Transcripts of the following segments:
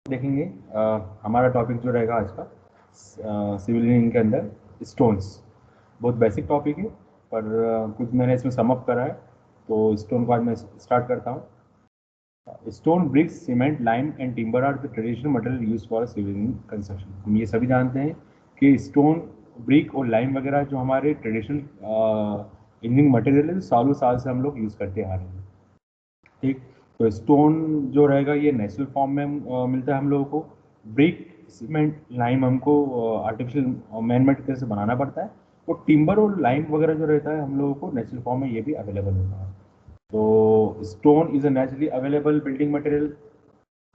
देखेंगे हमारा टॉपिक जो रहेगा आज का सिविल इंजीनियरिंग के अंदर स्टोन्स। बहुत बेसिक टॉपिक है पर कुछ मैंने इसमें समअप करा है, तो स्टोन को आज मैं स्टार्ट करता हूँ। Stone, bricks, cement, lime and timber are the traditional material use for civil engineering construction. हम ये सभी जानते हैं कि स्टोन, ब्रिक और लाइम वगैरह जो हमारे ट्रेडिशनल इंजीनियरिंग मटेरियल है, सालों साल से हम लोग यूज़ करते आ रहे हैं। ठीक, तो स्टोन जो रहेगा ये नेचुरल फॉर्म में मिलता है हम लोगों को। ब्रिक, सीमेंट, लाइम हमको आर्टिफिशियल मैन मेड तरह से बनाना पड़ता है। और टिम्बर और लाइम वगैरह जो रहता है हम लोगों को नेचुरल फॉर्म में ये भी अवेलेबल होता है। तो stone is a naturally available building material.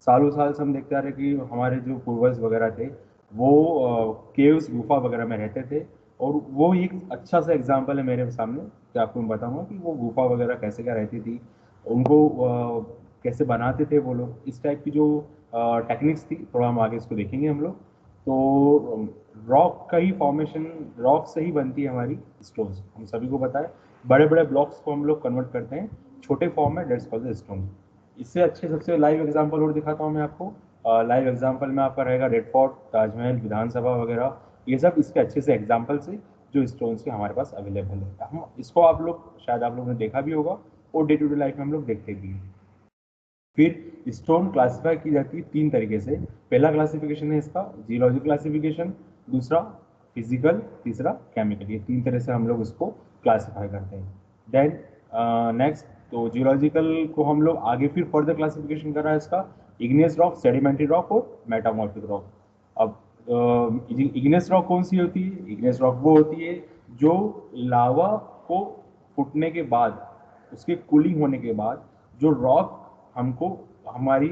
सालों साल से हम देखते आ रहे कि हमारे जो पूर्वज वगैरह थे वो केव्स, गुफा वगैरह में रहते थे। और वो एक अच्छा सा एग्जाम्पल है मेरे सामने कि आपको मैं बताऊंगा कि वो गुफा वगैरह कैसे क्या रहती थी, उनको कैसे बनाते थे वो लोग। इस टाइप की जो टेक्निक्स थी, थोड़ा हम आगे इसको देखेंगे हम लोग। तो रॉक का ही फॉर्मेशन, रॉक से ही बनती है हमारी स्टोन्स, हम सभी को पता है। बड़े बड़े ब्लॉक्स को हम लोग कन्वर्ट करते हैं छोटे फॉर्म में, डेट्स कॉल्ड द स्टोन। इससे अच्छे सबसे लाइव एग्जांपल और दिखाता हूँ मैं आपको। लाइव एग्जांपल में आपका रहेगा रेड फोर्ट, ताजमहल, विधानसभा वगैरह। ये सब इसके अच्छे से एग्जांपल्स है जो स्टोन्स के हमारे पास अवेलेबल है। हम इसको आप लोग शायद आप लोगों ने देखा भी होगा और डे टू डे लाइफ में हम लोग देखते भी हैं। फिर स्टोन क्लासिफाई की जाती है तीन तरीके से। पहला क्लासिफिकेशन है इसका जियोलॉजिकल क्लासिफिकेशन, दूसरा फिजिकल, तीसरा केमिकल। ये तीन तरह से हम लोग इसको क्लासिफाई करते हैं। देन नेक्स्ट, तो जियोलॉजिकल को हम लोग आगे फिर फर्दर क्लासिफिकेशन कर रहा है इसका इग्नियस रॉक, सेडिमेंट्री रॉक और मेटामॉर्फिक रॉक। अब इग्नियस रॉक कौन सी होती है? इग्नियस रॉक वो होती है जो लावा को फूटने के बाद, उसके कूलिंग होने के बाद जो रॉक हमको हमारी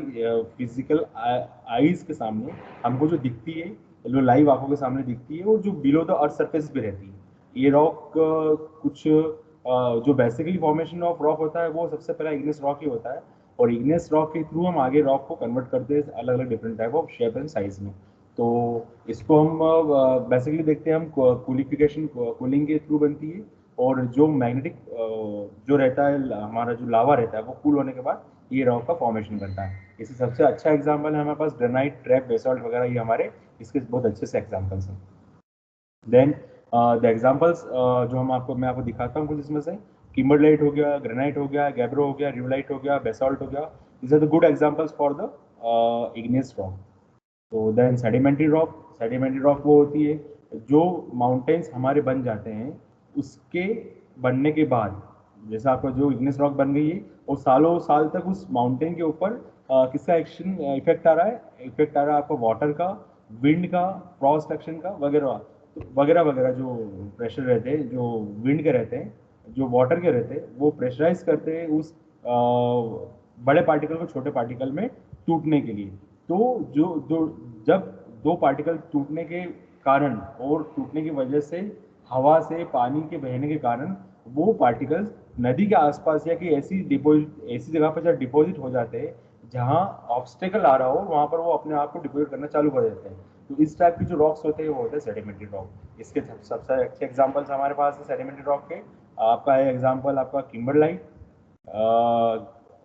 फिजिकल आईज के सामने हमको जो दिखती है, जो लाइव आंखों के सामने दिखती है, और जो बिलो द अर्थ सरफेस पे रहती है। ये रॉक कुछ जो बेसिकली फॉर्मेशन ऑफ रॉक होता है वो सबसे पहला इग्नियस रॉक ही होता है। और इग्नियस रॉक के थ्रू हम आगे रॉक को कन्वर्ट करते हैं अलग अलग different type of shape and size में। तो इसको हम बेसिकली देखते हैं हम कूलिफिकेशन, कूलिंग के थ्रू बनती है। और जो मैग्नेटिक जो रहता है, हमारा जो लावा रहता है वो कूल होने के बाद ये रॉक का फॉर्मेशन करता है। इससे सबसे अच्छा एग्जांपल है हमारे पास ग्रेनाइट, ट्रैप, बेसाल्ट वगैरह, ये हमारे इसके बहुत अच्छे से एग्जांपल्स हैं। देन द एग्जांपल्स जो मैं आपको दिखाता हूँ कुछ इसमें से। किम्बरलाइट हो गया, ग्रेनाइट हो गया, गैब्रो हो गया, रिवलाइट हो गया, बेसाल्ट हो गया। This are the good examples for the igneous rock. तो then sedimentary rock, sedimentary rock वो होती है जो माउंटेन्स हमारे बन जाते हैं, उसके बनने के बाद, जैसे आपका जो इग्नियस रॉक बन गई है और सालों साल तक उस माउंटेन के ऊपर किसका एक्शन इफेक्ट आ रहा है? इफेक्ट आ रहा है आपको वाटर का, विंड का, क्रॉस एक्शन का वगैरह वगैरह वगैरह। जो प्रेशर रहते हैं, जो विंड के रहते हैं, जो वाटर के रहते हैं, वो प्रेशराइज करते हैं उस बड़े पार्टिकल को छोटे पार्टिकल में टूटने के लिए। तो जो जो जब दो पार्टिकल टूटने के कारण और टूटने की वजह से हवा से पानी के बहने के कारण वो पार्टिकल्स नदी के आसपास या कि ऐसी जगह पर जब डिपॉजिट हो जाते हैं जहाँ ऑब्स्टेकल आ रहा हो, वहाँ पर वो अपने आप को डिपॉजिट करना चालू कर देते हैं। तो इस टाइप के जो रॉक्स होते हैं वो होते हैं सेडिमेंट्री रॉक। इसके सबसे अच्छे एग्जाम्पल्स हमारे पास है सेडिमेंट्री रॉक के। आपका है एग्जाम्पल आपका किम्बरलाइट,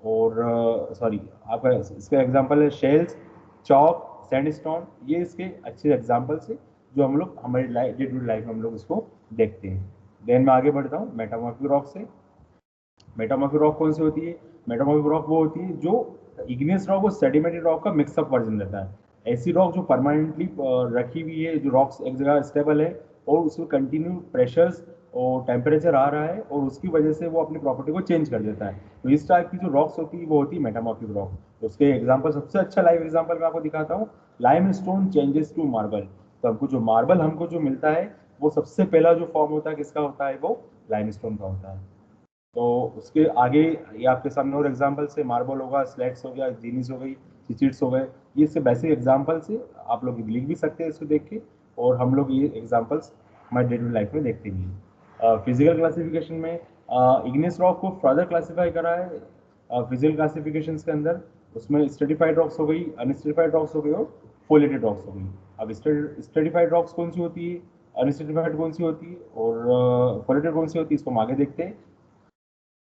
और सॉरी, आपका इसका एग्जांपल है शेल्स, चॉक, सैंडस्टोन। ये इसके अच्छे एग्जांपल्स है जो हम लोग हमारी life, day to day life में हम लोग इसको देखते हैं। देन मैं आगे बढ़ता हूँ मेटामॉर्फिक रॉक से। मेटामॉर्फिक रॉक कौन सी होती है? मेटामॉर्फिक रॉक वो होती है जो इग्नियस रॉक और सेडिमेंट्री रॉक का मिक्सअप वर्जन रहता है। ऐसी रॉक जो परमानेंटली रखी हुई है, जो रॉक्स एक जगह स्टेबल है और उसमें कंटिन्यू प्रेशर्स और टेम्परेचर आ रहा है और उसकी वजह से वो अपनी प्रॉपर्टी को चेंज कर देता है। तो इस टाइप की जो रॉक्स होती है वो होती है मेटामॉर्फिक रॉक। तो उसके एग्जाम्पल, सबसे अच्छा लाइव एग्जाम्पल मैं आपको दिखाता हूँ। Limestone changes to marble. तो हमको जो मार्बल हमको जो मिलता है वो सबसे पहला जो फॉर्म होता है किसका होता है? वो लाइम स्टोन का होता है। तो उसके आगे ये आपके सामने और एग्जाम्पल से मार्बल होगा, स्लेट्स हो गया, जीनीस हो गई, चिचिट्स हो गए। ये इससे बेसिक एग्जाम्पल से आप लोग लिख भी सकते हैं इसको देख के, और हम लोग ये एग्जाम्पल्स हमारे डे टू लाइफ में देखते भी हैं। फिजिकल क्लासिफिकेशन में इग्नियस रॉक को फर्दर क्लासीफाई करा है फिजिकल क्लासिफिकेशन के अंदर। उसमें स्ट्रेटिफाइड रॉक्स हो गई, अनस्ट्रेटिफाइड रॉक्स हो गई और फोलेटेड रॉक्स हो गई। अब स्ट्रेटिफाइड रॉक्स कौन सी होती है, अनस्ट्रेटिफाइड कौन सी होती है और फोलेटेड कौन सी होती है, इसको हम आगे देखते हैं।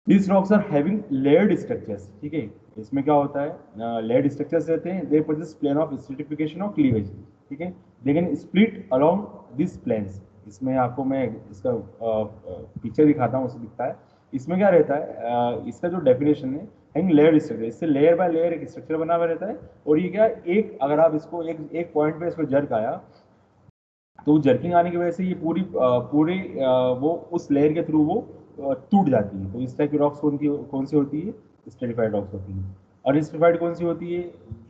These rocks are having layered structures, ठीक है। इसमें क्या होता है, लेयर्ड स्ट्रक्चर्स रहते हैं, they possess plane of stratification और क्लीवेज, ठीक है। They can split along this planes. इसमें आपको मैं इसका पिक्चर दिखाता हूँ, उससे दिखता है। इसमें क्या रहता है, इसका जो डेफिनेशन है, हैंग लेयर्ड स्ट्रक्चर, इससे लेयर बाय लेयर एक स्ट्रक्चर बना हुआ रहता है। और ये क्या, एक अगर आप इसको एक पॉइंट पे इसको जर्क आया, तो जर्किंग आने की वजह से ये पूरी वो उस लेयर के थ्रू वो टूट जाती है। तो इस टाइप की रॉक्स कौन सी होती है, स्टेरिफाइड रॉक्स होती है। और स्टेरिफाइड कौन सी होती है,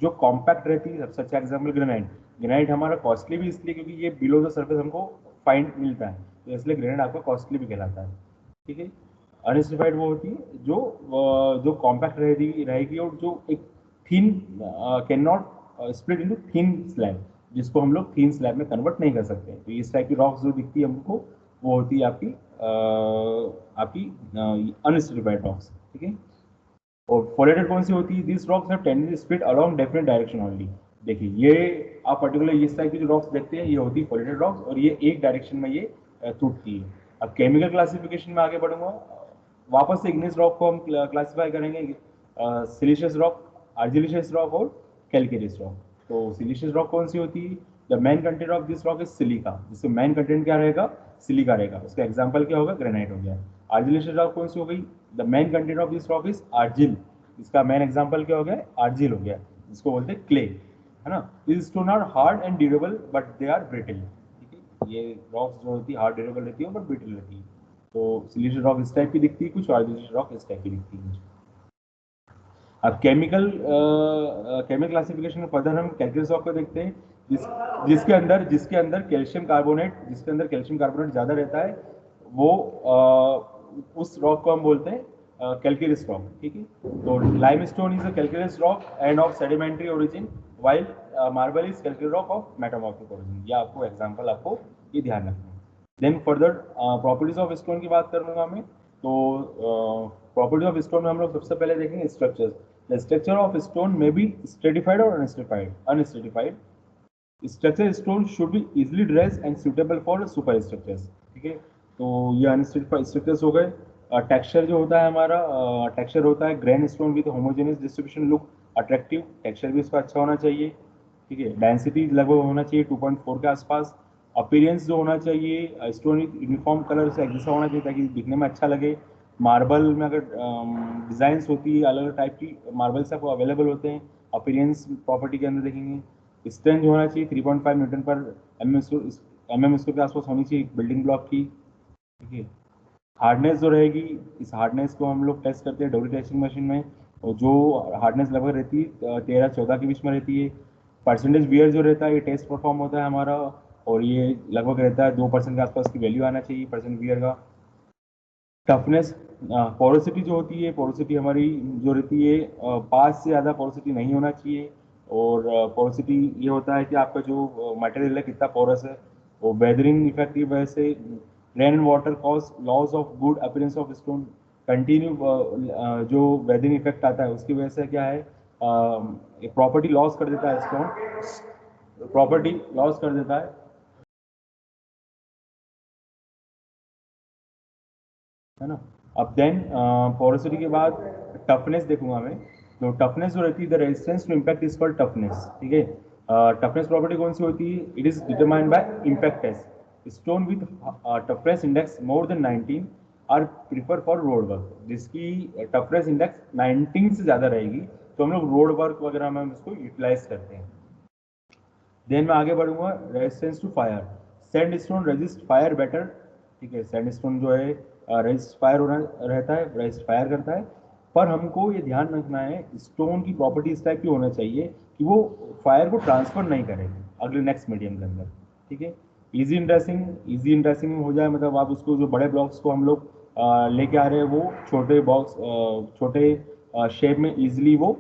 जो कॉम्पैक्ट रहती है। सबसे अच्छा एग्जाम्पल ग्रेनाइट। ग्रेनाइट हमारा कॉस्टली भी इसलिए क्योंकि ये बिलो द सर्फेस हमको फाइंड मिलता है, तो इसलिए ग्रेनाइट आपका कॉस्टली भी कहलाता है, ठीक है। अनस्टेरिफाइड वो होती है जो कॉम्पैक्ट रहेगी और जो एक thin can not split into thin slab, जिसको हम लोग थीन स्लैब में कन्वर्ट नहीं कर सकते। तो इस टाइप की रॉक्स जो दिखती है हमको, वो होती है आपकी अनस्टेरिफाइड रॉक्स, ठीक है। और फोलेटेड कौन सी होती है, this rocks have tendency split along definite direction only. देखिए ये आप पर्टिकुलर इस टाइप की जो रॉक्स देखते हैं, ये होती है फोलेटेड रॉक्स, और ये एक डायरेक्शन में ये टूटती है। अब केमिकल क्लासिफिकेशन में आगे बढ़ूंगा। वापस से इग्निस रॉक को हम क्लासिफाई करेंगे, सिलिशियस रॉक, आर्जिलिशियस रॉक और कैलकेरियस रॉक। तो सिलिशियस रॉक कौन सी होती है, the main content of this rock is silica, जिससे मेन कंटेंट क्या रहेगा, सिलिका रहेगा। उसका एग्जाम्पल क्या होगा, ग्रेनाइट हो गया। आर्जिलिशियस रॉक कौन सी हो गई, the main content of this rock is argil, इसका मेन एग्जाम्पल क्या हो गया, आर्जिल हो गया, जिसको बोलते हैं क्ले, है ना। This stone are hard and durable but they are brittle, ठीक है। ये रॉक्स जो होती है हार्ड ड्यूरेबल रहती है बट ब्रिटल रहती है। तो सिलिशियस रॉक इस टाइप की दिखती है कुछ, आर्जिलिशियस रॉक इस टाइप की दिखती है। अब केमिकल क्लासिफिकेशन में फर्दर हम कैल्शियम रॉक को देखते हैं, जिसके अंदर कैल्शियम कार्बोनेट ज़्यादा रहता है, वो उस रॉक को हम बोलते हैं कैल्केरियस रॉक, ठीक है। तो limestone is a calcareous rock and of sedimentary origin, while marble is calcareous rock of metamorphic origin. ये आपको एग्जांपल आपको ये ध्यान रखना है। Then further properties of stone की बात करूंगा मैं। तो प्रॉपर्टी ऑफ स्टोन में हम लोग सबसे पहले देखेंगे structures. The structure of stone में बी स्ट्रेटिफाइड और unstratified. Structure stone should be easily dress and suitable for super structures, ठीक है। तो ये अनस्ट्रेटिफाइड स्ट्रक्चर्स हो गए। टेक्सचर जो होता है हमारा, टेक्सचर होता है grand stone with homogeneous distribution, look attractive, texture भी इसका अच्छा होना चाहिए, ठीक है। डेंसिटी लगभग होना चाहिए 2.4 के आसपास। अपीयरेंस जो होना चाहिए, स्टोन यूनिफॉर्म कलर से एक जैसा होना चाहिए ताकि दिखने में अच्छा लगे। मार्बल में अगर डिज़ाइंस होती है अलग अलग टाइप की मार्बल्स आपको अवेलेबल होते हैं, अपीयरेंस प्रॉपर्टी के अंदर देखेंगे। स्ट्रेंथ होना चाहिए 3.5 न्यूटन पर एम एम स्क्वायर के आसपास होनी चाहिए बिल्डिंग ब्लॉक की, ठीक है। हार्डनेस जो रहेगी, इस हार्डनेस को हम लोग टेस्ट करते हैं डब्ल्यू टेस्टिंग मशीन में, और जो हार्डनेस लगभग रहती है 13-14 के बीच में रहती है। परसेंटेज वियर जो रहता है, ये टेस्ट परफॉर्म होता है हमारा, और ये लगभग रहता है 2% के आसपास की वैल्यू आना चाहिए परसेंट वियर का। टफनेस, पोरोसिटी जो होती है, पोरोसिटी हमारी जो रहती है 5 से ज़्यादा पोरोसिटी नहीं होना चाहिए। और पोरोसिटी ये होता है कि आपका जो मटेरियल है कितना पोरस है। और वेदरिंग इफेक्ट की वजह से rain and water cause loss of good appearance of stone continue, जो वेदरिंग इफेक्ट आता है उसकी वजह से क्या है, प्रॉपर्टी लॉस कर देता है स्टोन, प्रॉपर्टी लॉस कर देता है ना। अब देन पोरोसिटी के बाद टफनेस देखूंगा मैं। तो टफनेस जो रहती है, the resistance to impact is called toughness, ठीक है। टफनेस प्रॉपर्टी कौन सी होती है, it is determined by impact test. Stone with toughness index more than 19 are prefer for road work, जिसकी टफनेस इंडेक्स 19 से ज़्यादा रहेगी तो हम लोग रोड वर्क वगैरह में हम इसको यूटिलाइज करते हैं। देन मैं आगे बढ़ूंगा, resistance to fire. Sand stone resist fire better, ठीक है। सैंड स्टोन जो है रेजिस्ट फायर होना रहता है, रेजिस्ट फायर करता है। पर हमको ये ध्यान रखना है, स्टोन की प्रॉपर्टी इस टाइप की होना चाहिए कि वो फायर को ट्रांसफर नहीं करे अगले नेक्स्ट मीडियम के अंदर, ठीक है। इजी इंड्रेसिंग हो जाए, मतलब आप उसको जो बड़े ब्लॉक्स को हम लोग लेके आ रहे हैं वो छोटे बॉक्स, छोटे शेप में इजिली वो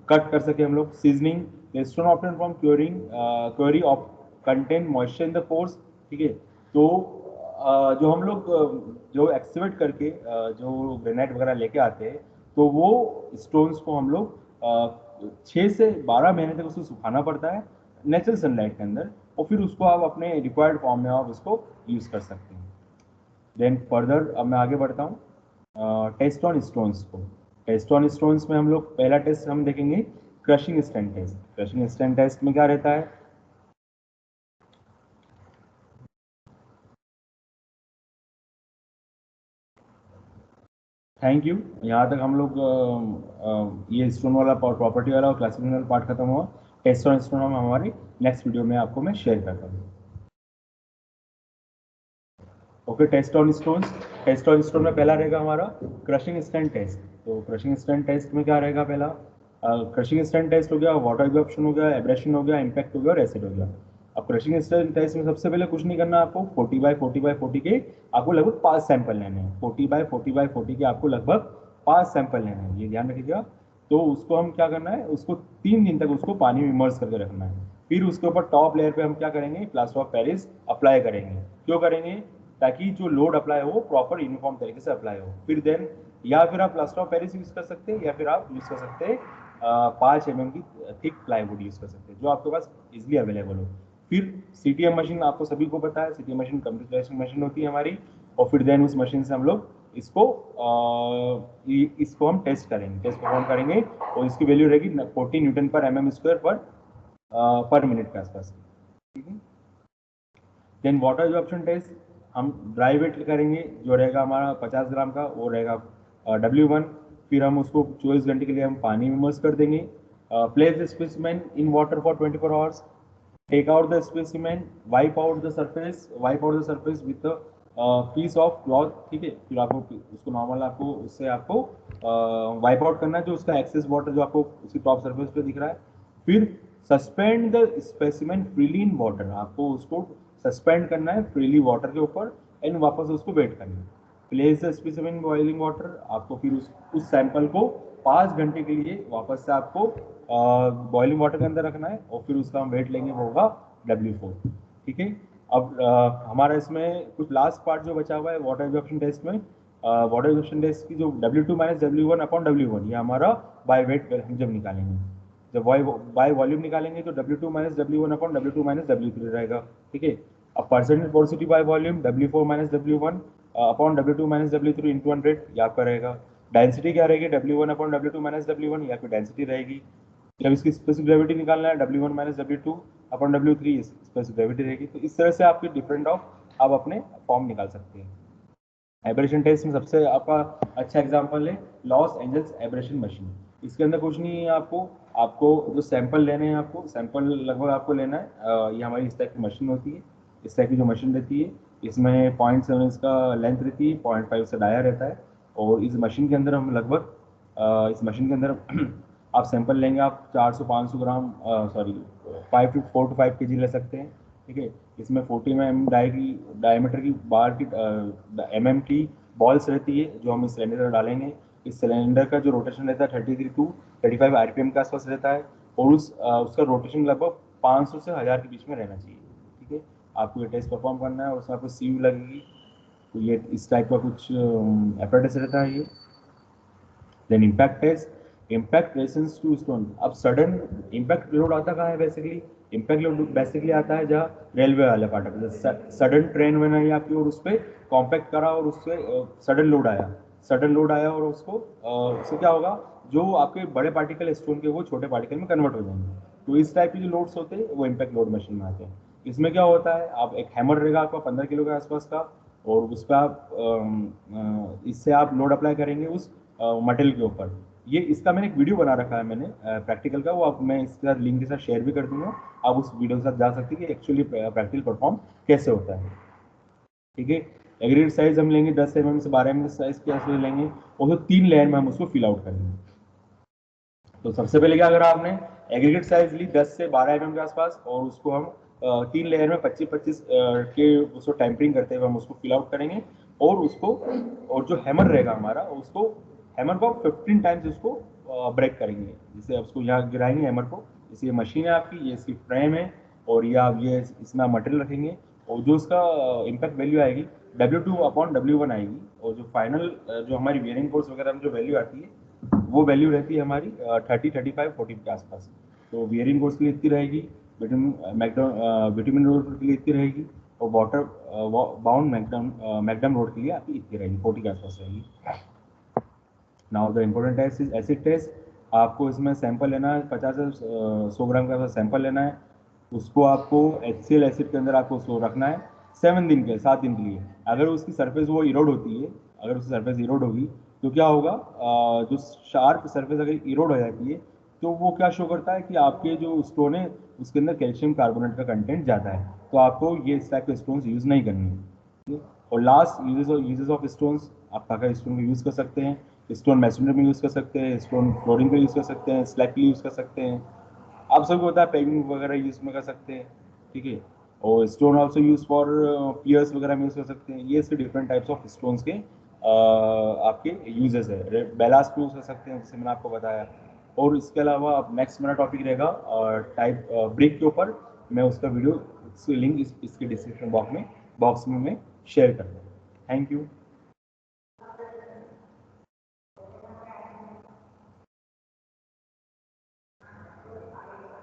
कट कर सके हम लोग। Seasoning, stone obtain from quarry of contain moisture in the pores, ठीक है। तो जो हम लोग जो एक्सवेट करके जो ग्रेनाइट वगैरह लेके आते हैं, तो वो स्टोन्स को हम लोग 6 से 12 महीने तक उसको सुखाना पड़ता है नेचुरल सनलाइट के अंदर, और फिर उसको आप अपने रिक्वायर्ड फॉर्म में आप उसको यूज़ कर सकते हैं। देन फर्दर अब मैं आगे बढ़ता हूँ। टेस्ट ऑन स्टोन्स को। टेस्ट ऑन स्टोन्स में हम लोग पहला टेस्ट हम देखेंगे crushing stand test. Crushing stand test में क्या रहता है? Thank you. यहाँ तक हम लोग ये स्टोन वाला प्रॉपर्टी वाला और क्लासिफिकेशन पार्ट खत्म हुआ। टेस्ट ऑन स्टोन हम हमारी नेक्स्ट वीडियो में आपको मैं शेयर करता हूँ। Okay, test on stones. Test on stone में पहला रहेगा हमारा क्रशिंग स्टैंड टेस्ट। तो क्रशिंग स्टैंड टेस्ट में क्या रहेगा? पहला क्रशिंग स्टैंड टेस्ट हो गया, वाटर एब्जॉर्प्शन हो गया, एब्रेशन हो गया, इम्पैक्ट हो गया और एसिड हो गया। अब क्रशिंग स्टैंड टेस्ट में सबसे पहले कुछ नहीं करना आपको, 40/40/40 के आपको लगभग 5 सैंपल लेने हैं। 40/40/40 के आपको लगभग 5 सैंपल लेने हैं, ये ध्यान रखिएगा। तो उसको हम क्या करना है, उसको 3 दिन तक उसको पानी में इमर्स करके रखना है। फिर उसके ऊपर टॉप लेयर पे हम क्या करेंगे, प्लास्टर ऑफ पेरिस अप्लाई करेंगे। क्यों करेंगे? ताकि जो लोड अप्लाई हो प्रॉपर यूनिफॉर्म तरीके से अप्लाई हो। फिर देन या फिर आप प्लास्टर ऑफ पेरिस यूज कर सकते हैं, या फिर आप यूज कर सकते हैं 5 mm की थिक प्लाईवुड यूज कर सकते हैं, जो आपके पास इजिली अवेलेबल हो। फिर सीटीएम मशीन आपको सभी को पता है, सीटीएम मशीन कंप्यूटराइज्ड मशीन होती है हमारी। और फिर देन उस मशीन से हम लोग इसको हम टेस्ट करेंगे, टेस्ट परफॉर्म करेंगे, और इसकी वैल्यू रहेगी 40 न्यूटन पर mm² पर मिनट के आसपास। ठीक है। देन वाटर एब्जॉर्प्शन टेस्ट हम ड्राई वेट करेंगे, जो रहेगा हमारा 50 ग्राम का, वो रहेगा W1। फिर हम उसको 24 घंटे के लिए हम पानी में इमर्स कर देंगे। Place the specimen in water for 24 hours. Take out the specimen, wipe out the surface with piece of cloth. ठीक है। फिर आपको उसको नॉर्मल आपको उससे आपको वाइप आउट करना है जो उसका एक्सेस वाटर जो आपको उसकी टॉप सरफेस पे दिख रहा है। फिर suspend the specimen freely in water, आपको उसको सस्पेंड करना है फ्रीली वाटर के ऊपर, एंड वापस उसको वेट करना है। Place the specimen boiling water, आपको फिर उस सैंपल को 5 घंटे के लिए वापस से आपको बॉइलिंग वाटर के अंदर रखना है, और फिर उसका हम वेट लेंगे, वो होगा W4। ठीक है। अब हमारा इसमें कुछ लास्ट पार्ट जो बचा हुआ है वाटर एब्जॉर्प्शन टेस्ट में, वाटर एब्जॉर्प्शन टेस्ट की जो W2 - W1/W1, ये हमारा बाय वेट हम जब निकालेंगे, जब बाय वॉल्यूम निकालेंगे तो W2 - W1/W2 - W3 रहेगा। ठीक है। अब percentage porosity by volume W4 - W1 upon W2 - W3 into 100, ये आपका रहेगा। डेंसिटी क्या रहेगी? W1 अपॉन W2 - W1, या फिर डेंसिटी रहेगी। जब इसकी स्पेसिफिक ग्रेविटी निकालना है, W1 - W2 upon W3 specific gravity रहेगी। तो इस तरह से आपके डिफरेंट ऑफ आप अपने फॉर्म निकाल सकते हैं। एब्रेशन टेस्ट में सबसे आपका अच्छा एग्जांपल है लॉस एंजल्स एब्रेशन मशीन। इसके अंदर कुछ नहीं है, आपको आपको जो सैंपल लेने हैं, आपको सैंपल लगभग आपको लेना है। ये हमारी इस टाइप की मशीन होती है, इस टाइप की जो मशीन रहती है, इसमें 0.7 इसका लेंथ रहती है, 0.5 से डाया रहता है। और इस मशीन के अंदर हम लगभग इस मशीन के अंदर आप सैंपल लेंगे, आप 400-500 ग्राम, सॉरी 4 to 5 kg ले सकते हैं। ठीक है। इसमें 40 mm डायमीटर की बार की mm की बॉल्स रहती है, जो हम इस सिलेंडर में डालेंगे। इस सिलेंडर का जो रोटेशन रहता है 33 to 35 RPM के आसपास रहता है, और उसका रोटेशन लगभग 500 से 1000 के बीच में रहना चाहिए। ठीक है। आपको ये टेस्ट परफॉर्म करना है, और उसमें आपको सीयू लगेगी। तो ये इस टाइप का कुछ एपरेटस रहता है ये। Then impact test, impact resistance to stone. अब सडन इम्पैक्ट लोड आता कहाँ है? बेसिकली इम्पैक्ट लोड बेसिकली आता है जहाँ रेलवे वाले पार्ट पे सडन ट्रेन बना है आपकी, और उस पर कॉम्पैक्ट करा, और उससे सडन लोड आया, और उससे क्या होगा, जो आपके बड़े पार्टिकल स्टोन के वो छोटे पार्टिकल में कन्वर्ट हो जाएंगे। तो इस टाइप के जो लोड्स होते हैं वो इम्पैक्ट लोड मशीन में आते हैं। इसमें क्या होता है, आप एक हैमर रहेगा आपका 15 किलो के आसपास का, और उस पर आप इससे आप लोड अप्लाई करेंगे उस मटेरियल के ऊपर। ये इसका मैंने एक वीडियो बना रखा है मैंने प्रैक्टिकल का, वो आप मैं इसके साथ लिंक के साथ शेयर भी कर दूंगा। आप उस वीडियो के साथ जा सकते हैं कि एक्चुअली प्रैक्टिकल परफॉर्म कैसे होता है। ठीक है। एग्रीगेट साइज हम लेंगे 10 mm से 12 mm साइज के आसपास लेंगे, और तो 3 लेयर में हम उसको फिल आउट करेंगे। तो सबसे पहले क्या करा आपने, एग्रीगेट साइज ली 10 से 12 mm के आसपास, और उसको हम 3 लेयर में 25-25 के उसको टेम्परिंग करते हुए हम उसको फिल आउट करेंगे। और जो हैमर रहेगा हमारा, उसको हैमर को 15 टाइम्स उसको ब्रेक करेंगे। जिससे आप उसको यहाँ गिराएंगे हैमर को। जैसे ये मशीन है आपकी, ये इसकी फ्रेम है, और ये आप ये इसमें मटेरियल रखेंगे, और जो उसका इम्पैक्ट वैल्यू आएगी W2/W1 आएगी। और जो फाइनल जो हमारी बियरिंग फोर्स वगैरह में जो वैल्यू आती है, वो वैल्यू रहती है हमारी 30-35-40 के आसपास। तो बियरिंग फोर्स के लिए इतनी रहेगी, बिटुमिन रोड के लिए इतनी रहेगी, और वाटर बाउंड मैकडम रोड के लिए आपकी इतनी रहेगी, 40 के आसपास रहेगी। Now the important test is acid test. आपको इसमें सैंपल लेना है, 50 से 100 ग्राम का सैंपल लेना है। उसको आपको HCl एसिड के अंदर आपको उसको रखना है 7 दिन के 7 दिन के लिए। अगर उसकी सरफेस वो इरोड होती है, अगर उसकी सरफेस इरोड होगी तो क्या होगा, जो शार्प सरफेस अगर इरोड हो जाती है तो वो क्या शो करता है कि आपके जो स्टोन है उसके अंदर कैल्शियम कार्बोनेट का कंटेंट ज़्यादा है, तो आपको ये इस टाइप के स्टोन्स यूज़ नहीं करनी है। और लास्ट यूजेस ऑफ स्टोन्स, आप काका स्टोन को यूज़ कर सकते हैं, स्टोन मैसनरी में यूज़ कर सकते हैं, स्टोन फ्लोरिंग पे यूज़ कर सकते हैं, स्लैब के लिए यूज़ कर सकते हैं। आप सबको पता है पेविंग वगैरह यूज़ में कर सकते हैं, ठीक है। और stone also use for piers वगैरह में यूज़ कर सकते हैं। ये इसके डिफरेंट टाइप्स ऑफ स्टोन्स के आपके यूजेस है। बेलास्ट में यूज़ कर सकते हैं, जैसे मैंने आपको बताया। और इसके अलावा अब नेक्स्ट मेरा टॉपिक रहेगा टाइप ब्रिक के ऊपर। मैं उसका वीडियो, उसकी लिंक इसके डिस्क्रिप्शन बॉक्स में मैं शेयर करता हूँ। Thank you.